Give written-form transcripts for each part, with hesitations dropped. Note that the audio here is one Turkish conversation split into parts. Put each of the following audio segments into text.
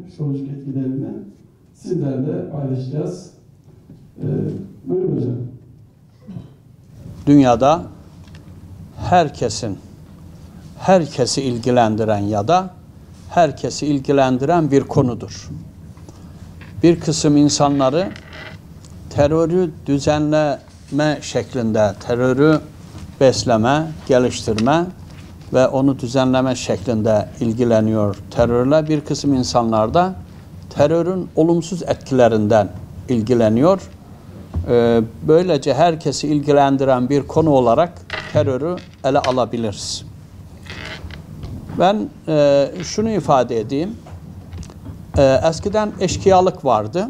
Psikolojik etkilerini sizlerle paylaşacağız. Buyurun hocam. Dünyada herkesi ilgilendiren ya da herkesi ilgilendiren bir konudur. Bir kısım insanları terörü düzenleme şeklinde, terörü besleme, geliştirme ve onu düzenleme şeklinde ilgileniyor terörle. Bir kısım insanlar da terörün olumsuz etkilerinden ilgileniyor. Böylece herkesi ilgilendiren bir konu olarak terörü ele alabiliriz. Ben şunu ifade edeyim. Eskiden eşkıyalık vardı.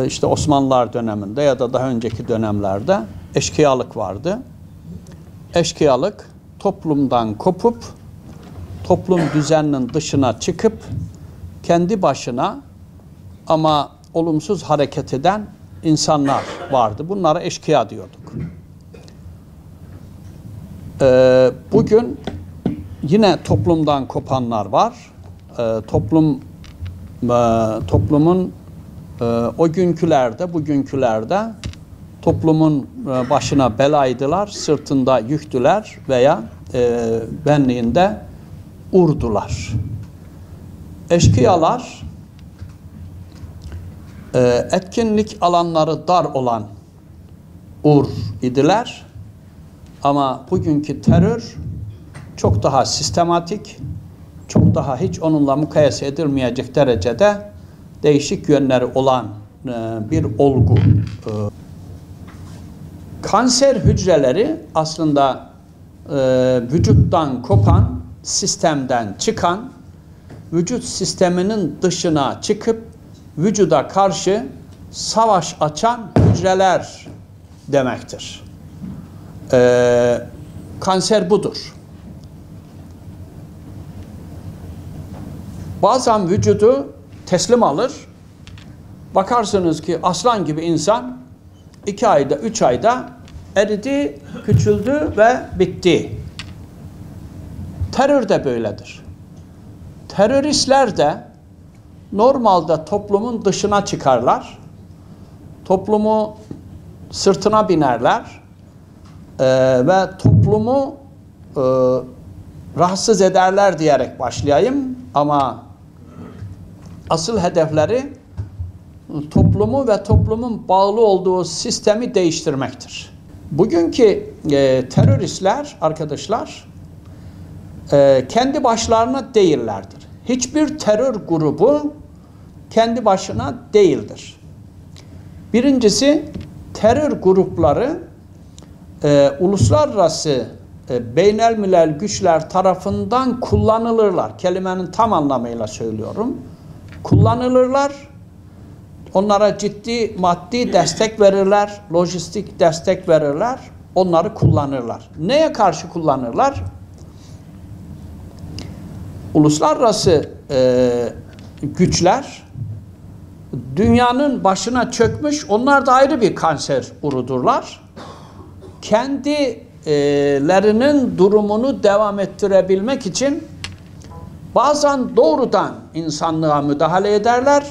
İşte Osmanlılar döneminde ya da daha önceki dönemlerde eşkıyalık vardı. Eşkıyalık toplumdan kopup toplum düzeninin dışına çıkıp kendi başına ama olumsuz hareket eden insanlar vardı. Bunlara eşkıya diyorduk. Bugün yine toplumdan kopanlar var. Toplumun o günkülerde, bugünkülerde toplumun başına belaydılar, sırtında yüktüler veya benliğinde urdular. Eşkıyalar etkinlik alanları dar olan ur idiler. Ama bugünkü terör çok daha sistematik, çok daha hiç onunla mukayese edilmeyecek derecede değişik yönleri olan bir olgu. Kanser hücreleri aslında vücuttan kopan, sistemden çıkan, vücut sisteminin dışına çıkıp vücuda karşı savaş açan hücreler demektir. Kanser budur. Bazen vücudu teslim alır. Bakarsınız ki aslan gibi insan 2 ayda, 3 ayda eridi, küçüldü ve bitti. Terör de böyledir. Teröristler de normalde toplumun dışına çıkarlar. Toplumu sırtına binerler. Ve toplumu rahatsız ederler diyerek başlayayım. Ama asıl hedefleri toplumu ve toplumun bağlı olduğu sistemi değiştirmektir. Bugünkü teröristler, arkadaşlar, kendi başlarına değillerdir. Hiçbir terör grubu kendi başına değildir. Birincisi, terör grupları uluslararası beynelmilel güçler tarafından kullanılırlar. Kelimenin tam anlamıyla söylüyorum. Kullanılırlar. Onlara ciddi maddi destek verirler, lojistik destek verirler. Onları kullanırlar. Neye karşı kullanırlar? Uluslararası güçler dünyanın başına çökmüş, onlar da ayrı bir kanser urudurlar. Kendilerinin durumunu devam ettirebilmek için bazen doğrudan insanlığa müdahale ederler,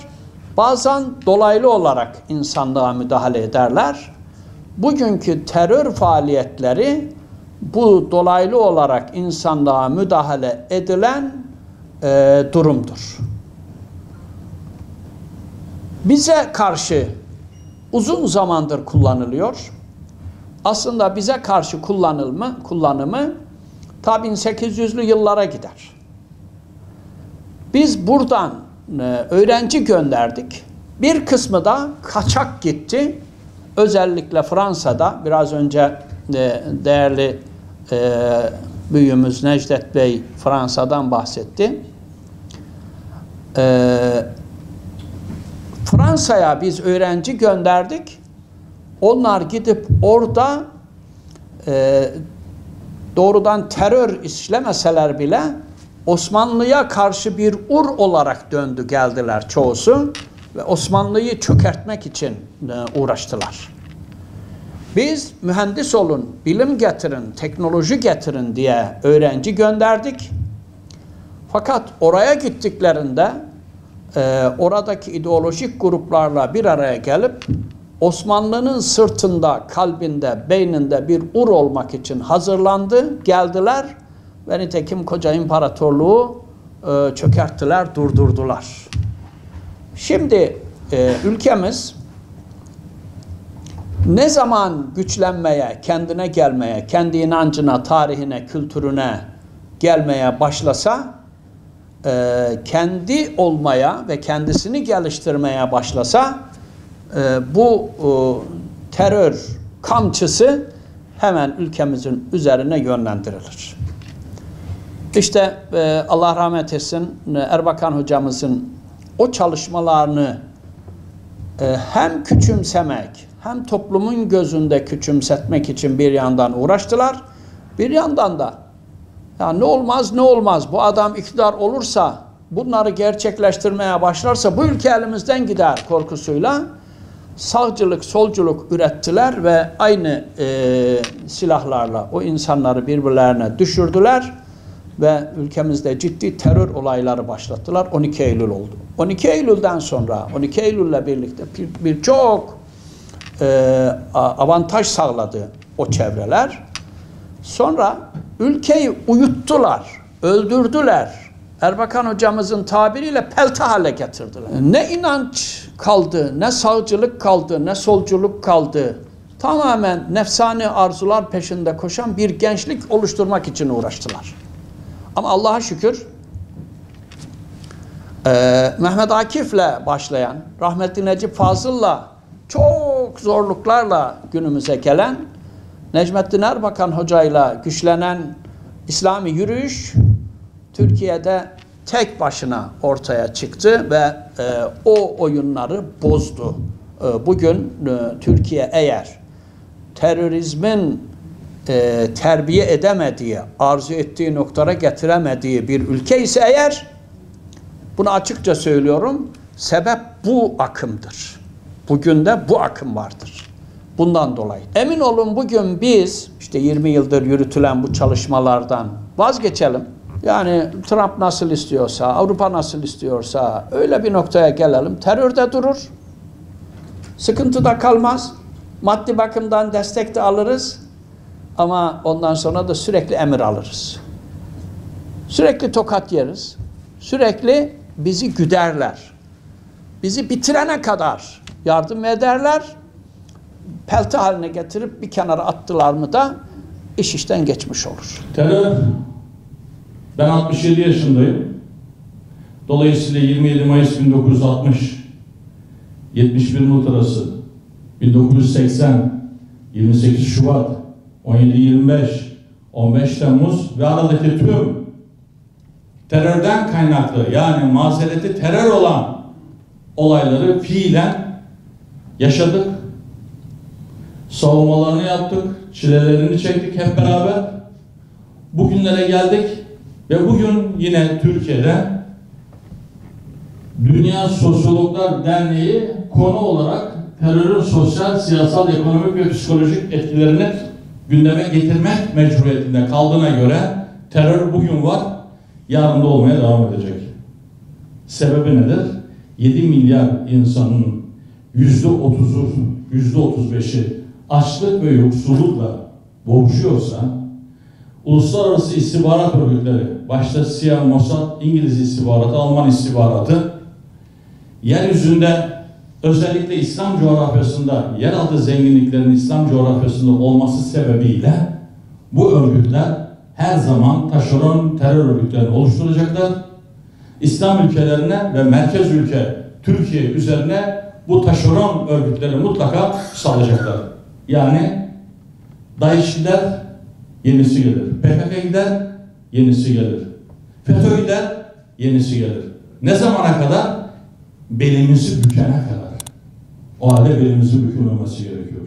bazen dolaylı olarak insanlığa müdahale ederler. Bugünkü terör faaliyetleri bu dolaylı olarak insanlığa müdahale edilen durumdur. Bize karşı uzun zamandır kullanılıyor. Aslında bize karşı kullanımı ta 1800'lü yıllara gider. Biz buradan öğrenci gönderdik. Bir kısmı da kaçak gitti. Özellikle Fransa'da, biraz önce değerli büyüğümüz Necdet Bey Fransa'dan bahsetti. Fransa'ya biz öğrenci gönderdik. Onlar gidip orada doğrudan terör işlemeseler bile Osmanlı'ya karşı bir ur olarak döndü geldiler çoğusu ve Osmanlı'yı çökertmek için uğraştılar. Biz mühendis olun, bilim getirin, teknoloji getirin diye öğrenci gönderdik. Fakat oraya gittiklerinde oradaki ideolojik gruplarla bir araya gelip Osmanlı'nın sırtında, kalbinde, beyninde bir ur olmak için hazırlandı, geldiler ve nitekim koca imparatorluğu çökerttiler, durdurdular. Şimdi ülkemiz ne zaman güçlenmeye, kendine gelmeye, kendi inancına, tarihine, kültürüne gelmeye başlasa, kendi olmaya ve kendisini geliştirmeye başlasa, bu terör kamçısı hemen ülkemizin üzerine yönlendirilir. İşte Allah rahmet etsin, Erbakan hocamızın o çalışmalarını hem küçümsemek, hem toplumun gözünde küçümsetmek için bir yandan uğraştılar, bir yandan da ya ne olmaz ne olmaz, bu adam iktidar olursa, bunları gerçekleştirmeye başlarsa bu ülke elimizden gider korkusuyla sağcılık, solculuk ürettiler ve aynı silahlarla o insanları birbirlerine düşürdüler ve ülkemizde ciddi terör olayları başlattılar. 12 Eylül oldu. 12 Eylül'den sonra, 12 Eylül'le birlikte birçok avantaj sağladı o çevreler. Sonra ülkeyi uyuttular, öldürdüler. Erbakan hocamızın tabiriyle pelte hale getirdiler. Ne inanç kaldı, ne sağcılık kaldı, ne solculuk kaldı. Tamamen nefsani arzular peşinde koşan bir gençlik oluşturmak için uğraştılar. Ama Allah'a şükür Mehmet Akif'le başlayan, rahmetli Necip Fazıl'la çok zorluklarla günümüze gelen, Necmettin Erbakan hocayla güçlenen İslami yürüyüş Türkiye'de tek başına ortaya çıktı ve o oyunları bozdu. Bugün Türkiye eğer terörizmin terbiye edemediği, arzu ettiği noktaya getiremediği bir ülke ise eğer, bunu açıkça söylüyorum, sebep bu akımdır. Bugün de bu akım vardır. Bundan dolayı. Emin olun bugün biz işte 20 yıldır yürütülen bu çalışmalardan vazgeçelim. Yani Trump nasıl istiyorsa, Avrupa nasıl istiyorsa öyle bir noktaya gelelim. Terör de durur. Sıkıntı da kalmaz. Maddi bakımdan destek de alırız. Ama ondan sonra da sürekli emir alırız. Sürekli tokat yeriz. Sürekli bizi güderler. Bizi bitirene kadar yardım ederler. Pelte haline getirip bir kenara attılar mı da iş işten geçmiş olur. Terör, ben 67 yaşındayım. Dolayısıyla 27 Mayıs 1960, 71 Mart arası, 1980, 28 Şubat, 17-25, 15 Temmuz ve aradaki tüm terörden kaynaklı, yani mazereti terör olan olayları fiilen yaşadık. Savunmalarını yaptık, çilelerini çektik hep beraber. Bugünlere geldik ve bugün yine Türkiye'de Dünya Sosyologlar Derneği konu olarak terörün sosyal, siyasal, ekonomik ve psikolojik etkilerini gündeme getirmek mecburiyetinde kaldığına göre terör bugün var, yarın da olmaya devam edecek. Sebebi nedir? 7 milyar insanın %30'u, %35'i açlık ve yoksullukla boğuşuyorsa, uluslararası istihbarat örgütleri, başta CIA, Mossad, İngiliz istihbaratı, Alman istihbaratı, yeryüzünde özellikle İslam coğrafyasında, yeraltı zenginliklerinin İslam coğrafyasında olması sebebiyle bu örgütler her zaman taşeron terör örgütlerini oluşturacaklar. İslam ülkelerine ve merkez ülke Türkiye üzerine bu taşeron örgütleri mutlaka salacaklar. Yani DAEŞ gider, yenisi gelir. PKK gider, yenisi gelir. FETÖ gider, yenisi gelir. Ne zamana kadar? Belimizi bükene kadar. O halde belimizin bükülmemesi gerekiyor.